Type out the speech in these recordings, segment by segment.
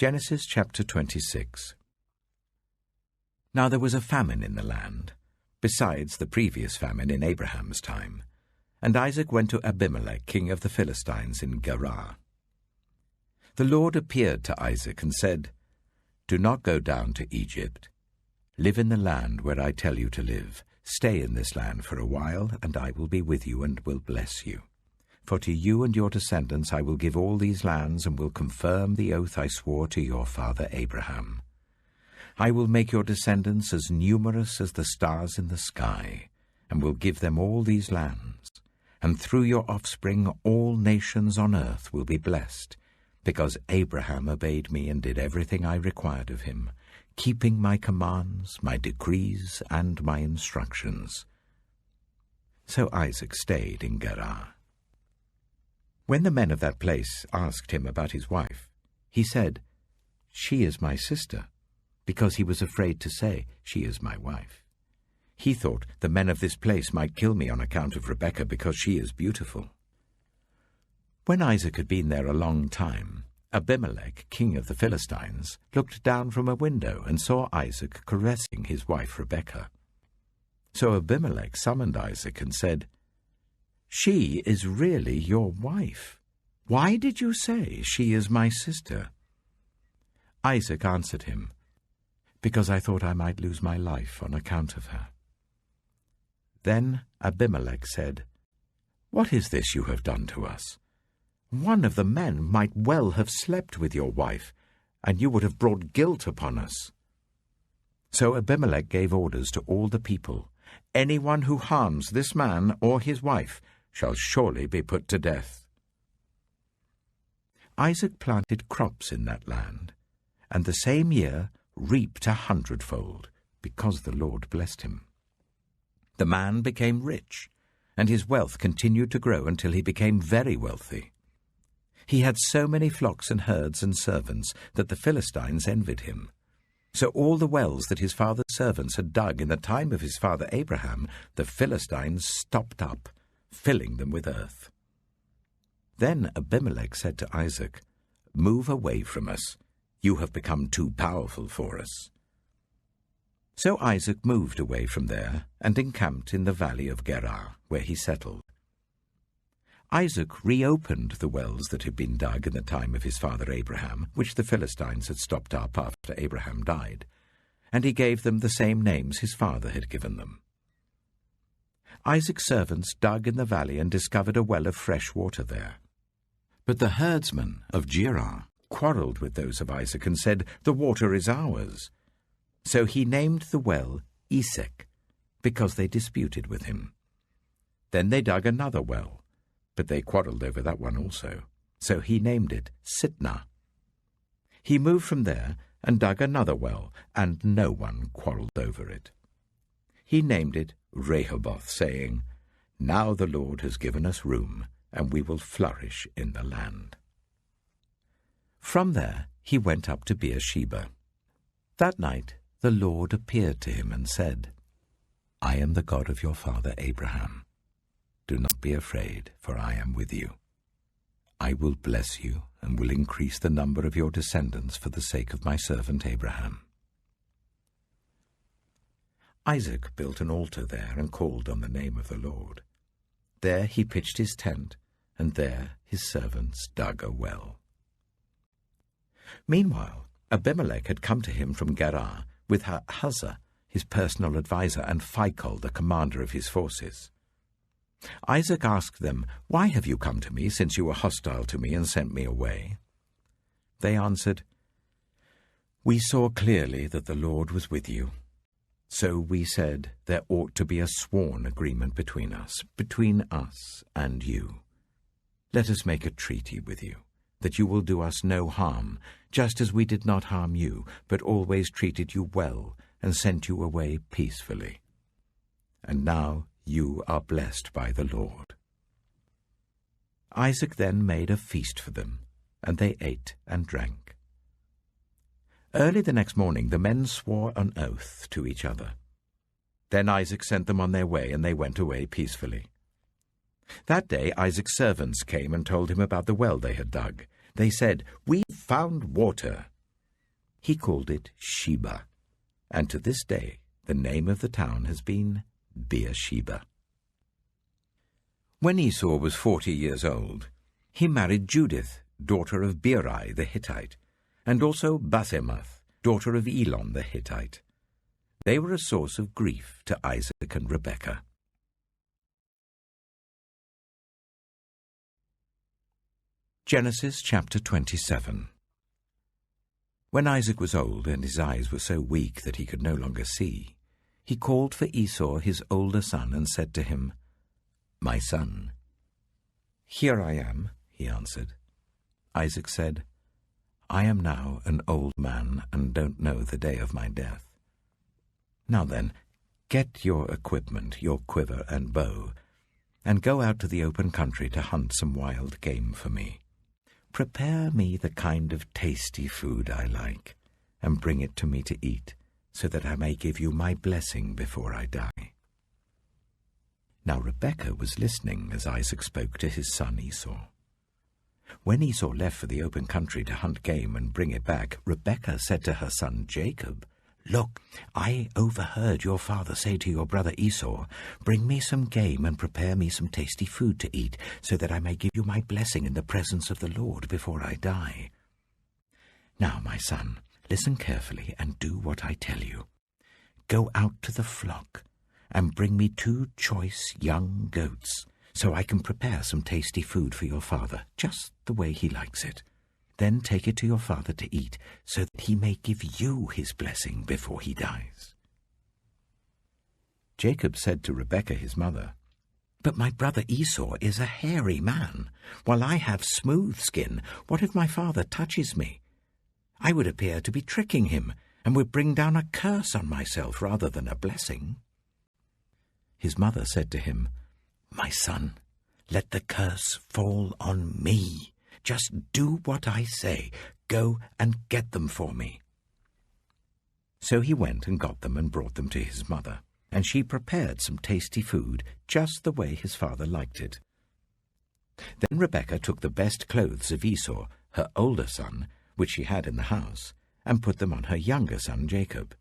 Genesis chapter 26. Now there was a famine in the land, besides the previous famine in Abraham's time, and Isaac went to Abimelech, king of the Philistines, in Gerar. The Lord appeared to Isaac and said, "Do not go down to Egypt. Live in the land where I tell you to live. Stay in this land for a while, and I will be with you and will bless you. For to you and your descendants I will give all these lands, and will confirm the oath I swore to your father Abraham. I will make your descendants as numerous as the stars in the sky, and will give them all these lands. And through your offspring all nations on earth will be blessed, because Abraham obeyed me and did everything I required of him, keeping my commands, my decrees, and my instructions." So Isaac stayed in Gerar. When the men of that place asked him about his wife, he said, "She is my sister," because he was afraid to say, "She is my wife." He thought, "The men of this place might kill me on account of Rebekah, because she is beautiful." When Isaac had been there a long time, Abimelech, king of the Philistines, looked down from a window and saw Isaac caressing his wife Rebekah. So Abimelech summoned Isaac and said, "She is really your wife. Why did you say, 'She is my sister'?" Isaac answered him, "Because I thought I might lose my life on account of her." Then Abimelech said, "What is this you have done to us? One of the men might well have slept with your wife, and you would have brought guilt upon us." So Abimelech gave orders to all the people, "Anyone who harms this man or his wife shall surely be put to death." Isaac planted crops in that land, and the same year reaped 100-fold, because the Lord blessed him. The man became rich, and his wealth continued to grow until he became very wealthy. He had so many flocks and herds and servants that the Philistines envied him. So all the wells that his father's servants had dug in the time of his father Abraham, the Philistines stopped up, filling them with earth. Then Abimelech said to Isaac, "Move away from us. You have become too powerful for us." So Isaac moved away from there and encamped in the valley of Gerar, where he settled. Isaac reopened the wells that had been dug in the time of his father Abraham, which the Philistines had stopped up after Abraham died, and he gave them the same names his father had given them. Isaac's servants dug in the valley and discovered a well of fresh water there. But the herdsmen of Gerar quarreled with those of Isaac and said, "The water is ours." So he named the well Esek, because they disputed with him. Then they dug another well, but they quarreled over that one also. So he named it Sitnah. He moved from there and dug another well, and no one quarreled over it. He named it Rehoboth, saying, "Now the Lord has given us room, and we will flourish in the land." From there he went up to Beersheba. That night the Lord appeared to him and said, "I am the God of your father Abraham. Do not be afraid, for I am with you. I will bless you and will increase the number of your descendants for the sake of my servant Abraham." Isaac built an altar there and called on the name of the Lord. There he pitched his tent, and there his servants dug a well. Meanwhile, Abimelech had come to him from Gerar with Ahuzah, his personal adviser, and Phicol, the commander of his forces. Isaac asked them, "Why have you come to me, since you were hostile to me and sent me away?" They answered, "We saw clearly that the Lord was with you. So we said there ought to be a sworn agreement between us and you. Let us make a treaty with you, that you will do us no harm, just as we did not harm you, but always treated you well and sent you away peacefully. And now you are blessed by the Lord." Isaac then made a feast for them, and they ate and drank. Early the next morning the men swore an oath to each other. Then Isaac sent them on their way, and they went away peacefully. That day Isaac's servants came and told him about the well they had dug. They said, "We found water." He called it Sheba, and to this day the name of the town has been Beersheba. When Esau was 40 years old, he married Judith, daughter of Beeri the Hittite, and also Basemath, daughter of Elon the Hittite. They were a source of grief to Isaac and Rebekah. Genesis chapter 27. When Isaac was old and his eyes were so weak that he could no longer see, he called for Esau his older son and said to him, "My son." "Here I am," he answered. Isaac said, "I am now an old man and don't know the day of my death. Now then, get your equipment, your quiver and bow, and go out to the open country to hunt some wild game for me. Prepare me the kind of tasty food I like, and bring it to me to eat, so that I may give you my blessing before I die." Now Rebekah was listening as Isaac spoke to his son Esau. When Esau left for the open country to hunt game and bring it back, Rebekah said to her son Jacob, "Look, I overheard your father say to your brother Esau, 'Bring me some game and prepare me some tasty food to eat, so that I may give you my blessing in the presence of the Lord before I die.' Now, my son, listen carefully and do what I tell you. Go out to the flock and bring me 2 choice young goats, so I can prepare some tasty food for your father, just the way he likes it. Then take it to your father to eat, so that he may give you his blessing before he dies." Jacob said to Rebekah his mother, "But my brother Esau is a hairy man, while I have smooth skin. What if my father touches me? I would appear to be tricking him, and would bring down a curse on myself rather than a blessing." His mother said to him, "My son, let the curse fall on me. Just do what I say. Go and get them for me." So he went and got them and brought them to his mother, and she prepared some tasty food just the way his father liked it. Then Rebekah took the best clothes of Esau, her older son, which she had in the house, and put them on her younger son Jacob.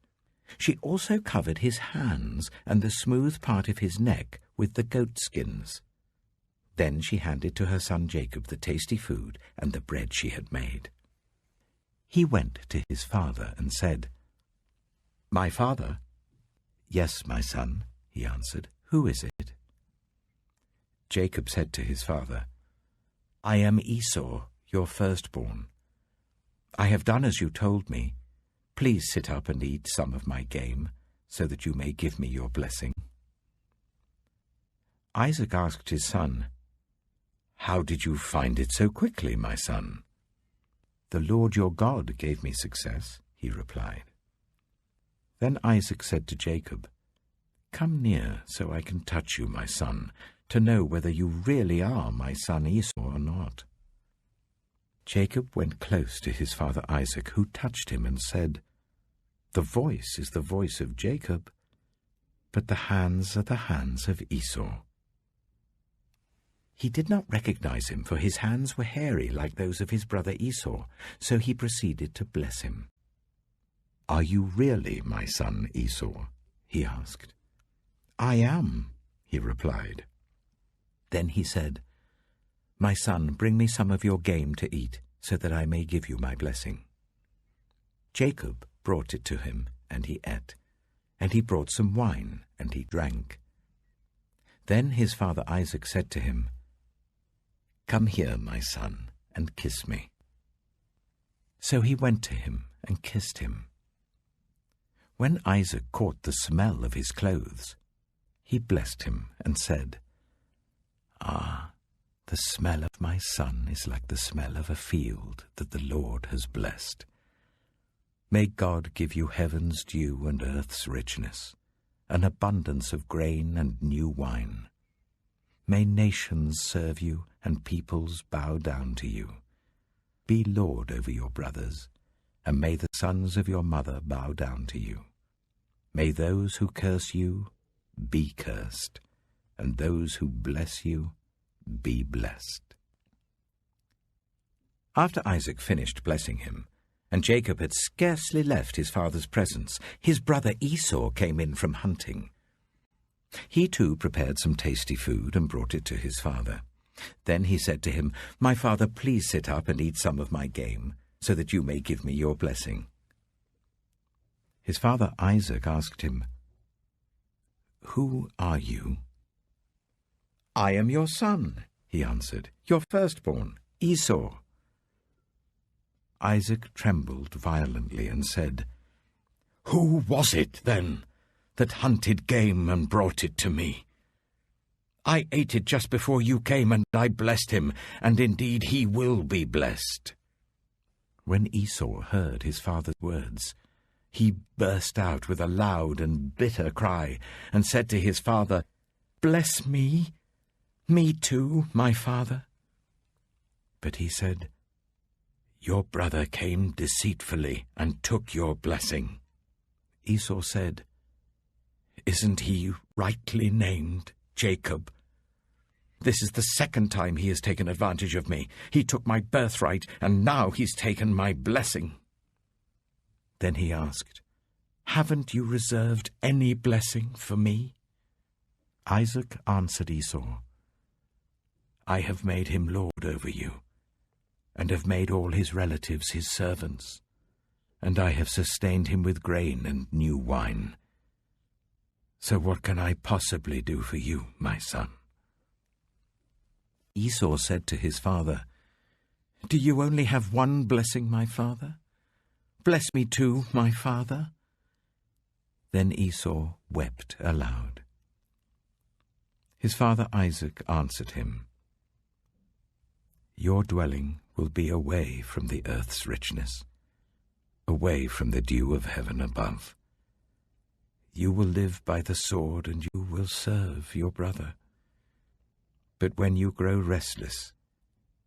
She also covered his hands and the smooth part of his neck with the goat skins. Then she handed to her son Jacob the tasty food and the bread she had made. He went to his father and said, "My father?" "Yes, my son," he answered. "Who is it?" Jacob said to his father, "I am Esau, your firstborn. I have done as you told me. Please sit up and eat some of my game, so that you may give me your blessing." Isaac asked his son, "How did you find it so quickly, my son?" "The Lord your God gave me success," he replied. Then Isaac said to Jacob, "Come near so I can touch you, my son, to know whether you really are my son Esau or not." Jacob went close to his father Isaac, who touched him and said, "The voice is the voice of Jacob, but the hands are the hands of Esau." He did not recognize him, for his hands were hairy like those of his brother Esau, so he proceeded to bless him. "Are you really my son Esau?" he asked. "I am," he replied. Then he said, "My son, bring me some of your game to eat, so that I may give you my blessing." Jacob brought it to him, and he ate, and he brought some wine, and he drank. Then his father Isaac said to him, "Come here, my son, and kiss me." So he went to him and kissed him. When Isaac caught the smell of his clothes, he blessed him and said, "Ah, the smell of my son is like the smell of a field that the Lord has blessed. May God give you heaven's dew and earth's richness, an abundance of grain and new wine. May nations serve you and peoples bow down to you. Be lord over your brothers, and may the sons of your mother bow down to you. May those who curse you be cursed, and those who bless you be blessed." After Isaac finished blessing him, And Jacob had scarcely left his father's presence. His brother Esau came in from hunting. He too prepared some tasty food and brought it to his father. Then he said to him, "My father, please sit up and eat some of my game, so that you may give me your blessing." His father Isaac asked him, "Who are you?" "I am your son," he answered, "your firstborn, Esau." Isaac trembled violently and said, "Who was it, then, that hunted game and brought it to me? I ate it just before you came, and I blessed him, and indeed he will be blessed." When Esau heard his father's words, he burst out with a loud and bitter cry, and said to his father, "Bless me, me too, my father." But he said, "Your brother came deceitfully and took your blessing." Esau said, "Isn't he rightly named Jacob? This is the second time he has taken advantage of me. He took my birthright, and now he's taken my blessing." Then he asked, "Haven't you reserved any blessing for me?" Isaac answered Esau, "I have made him lord over you, and have made all his relatives his servants, and I have sustained him with grain and new wine. So what can I possibly do for you, my son?" Esau said to his father, "Do you only have one blessing, my father? Bless me too, my father." Then Esau wept aloud. His father Isaac answered him, "Your dwelling will be away from the earth's richness, away from the dew of heaven above. You will live by the sword, and you will serve your brother. But when you grow restless,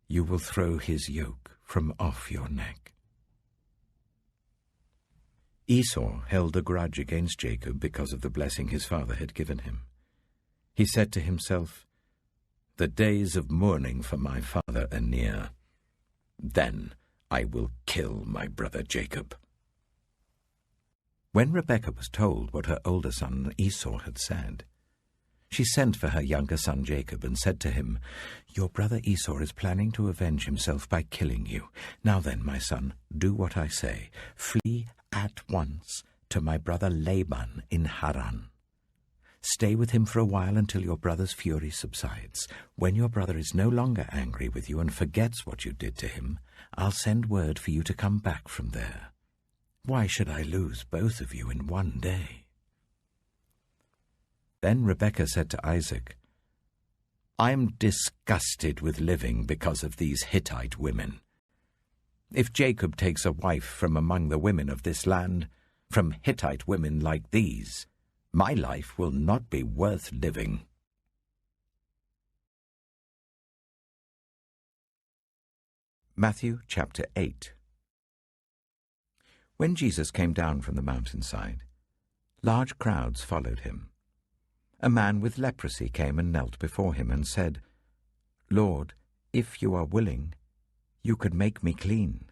you will throw his yoke from off your neck." Esau held a grudge against Jacob because of the blessing his father had given him. He said to himself, "The days of mourning for my father are near. Then I will kill my brother Jacob." When Rebekah was told what her older son Esau had said, she sent for her younger son Jacob and said to him, "Your brother Esau is planning to avenge himself by killing you. Now then, my son, do what I say. Flee at once to my brother Laban in Haran. Stay with him for a while until your brother's fury subsides. When your brother is no longer angry with you and forgets what you did to him, I'll send word for you to come back from there. Why should I lose both of you in one day?" Then Rebekah said to Isaac, "I'm disgusted with living because of these Hittite women. If Jacob takes a wife from among the women of this land, from Hittite women like these, my life will not be worth living." Matthew chapter 8. When Jesus came down from the mountainside, large crowds followed him. A man with leprosy came and knelt before him and said, "Lord, if you are willing, you could make me clean."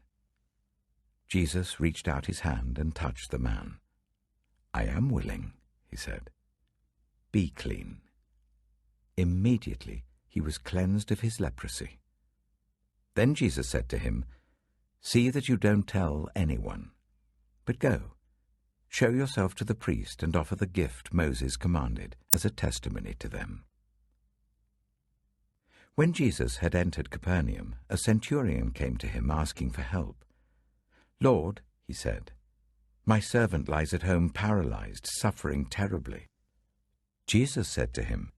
Jesus reached out his hand and touched the man. "I am willing," he said. "Be clean." Immediately he was cleansed of his leprosy. Then Jesus said to him, "See that you don't tell anyone, but go, show yourself to the priest and offer the gift Moses commanded as a testimony to them." When Jesus had entered Capernaum, a centurion came to him asking for help. "Lord," he said, "my servant lies at home paralyzed, suffering terribly." Jesus said to him,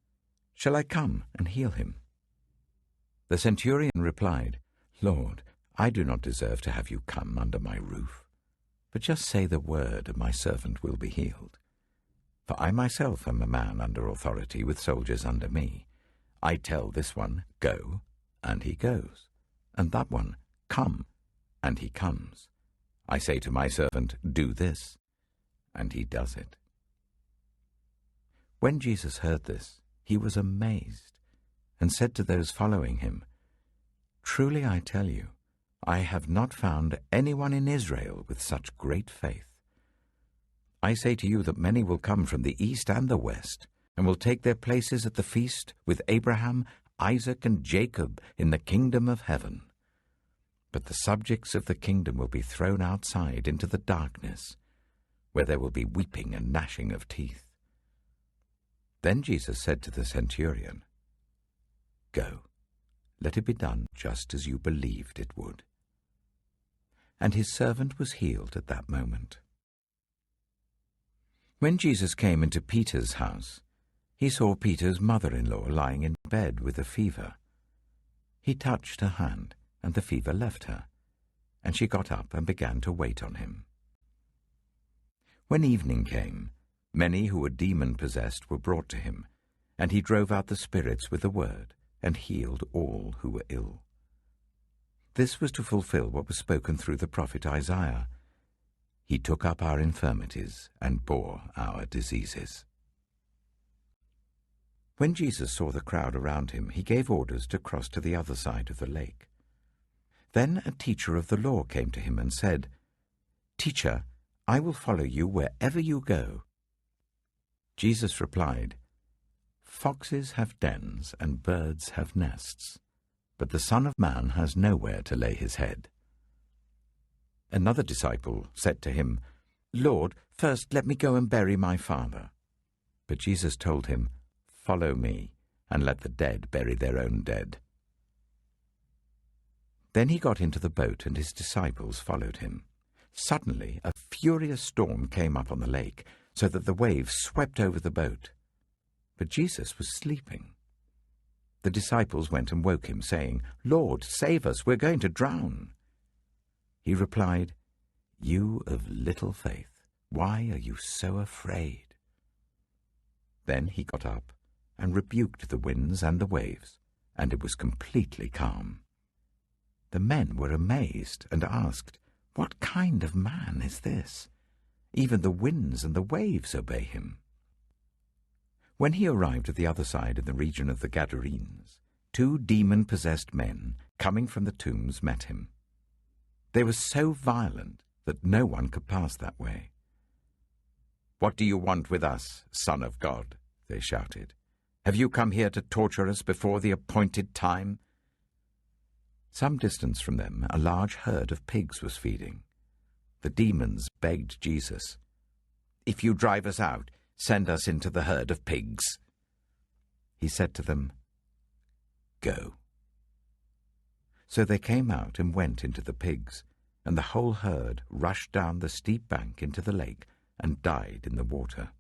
"Shall I come and heal him?" The centurion replied, "Lord, I do not deserve to have you come under my roof. But just say the word, and my servant will be healed. For I myself am a man under authority, with soldiers under me. I tell this one, 'Go,' and he goes, and that one, 'Come,' and he comes. I say to my servant, 'Do this,' and he does it." When Jesus heard this, he was amazed, and said to those following him, "Truly I tell you, I have not found anyone in Israel with such great faith. I say to you that many will come from the east and the west, and will take their places at the feast with Abraham, Isaac, and Jacob in the kingdom of heaven. But the subjects of the kingdom will be thrown outside into the darkness, where there will be weeping and gnashing of teeth. Then Jesus said to the centurion, Go, let it be done just as you believed it would. And his servant was healed at that moment. When Jesus came into Peter's house, he saw Peter's mother-in-law lying in bed with a fever. He touched her hand, and the fever left her, and she got up and began to wait on him. When evening came, many who were demon-possessed were brought to him, and he drove out the spirits with a word, and healed all who were ill. This was to fulfill what was spoken through the prophet Isaiah. He took up our infirmities and bore our diseases. When Jesus saw the crowd around him, he gave orders to cross to the other side of the lake. Then a teacher of the law came to him and said, Teacher, I will follow you wherever you go. Jesus replied, Foxes have dens and birds have nests, but the Son of Man has nowhere to lay his head. Another disciple said to him, Lord, first let me go and bury my father. But Jesus told him, Follow me, and let the dead bury their own dead. Then he got into the boat, and his disciples followed him. Suddenly a furious storm came up on the lake, so that the waves swept over the boat. But Jesus was sleeping. The disciples went and woke him, saying, Lord, save us, we're going to drown. He replied, You of little faith, why are you so afraid? Then he got up and rebuked the winds and the waves, and it was completely calm. The men were amazed and asked, What kind of man is this? Even the winds and the waves obey him. When he arrived at the other side in the region of the Gadarenes, 2 demon-possessed men, coming from the tombs, met him. They were so violent that no one could pass that way. What do you want with us, Son of God? They shouted. Have you come here to torture us before the appointed time? Some distance from them, a large herd of pigs was feeding. The demons begged Jesus, If you drive us out, send us into the herd of pigs. He said to them, Go. So they came out and went into the pigs, and the whole herd rushed down the steep bank into the lake and died in the water.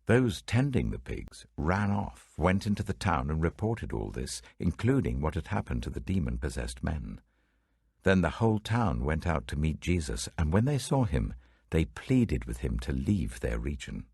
Those tending the pigs ran off, went into the town and reported all this, including what had happened to the demon-possessed men. Then the whole town went out to meet Jesus, and when they saw him, they pleaded with him to leave their region.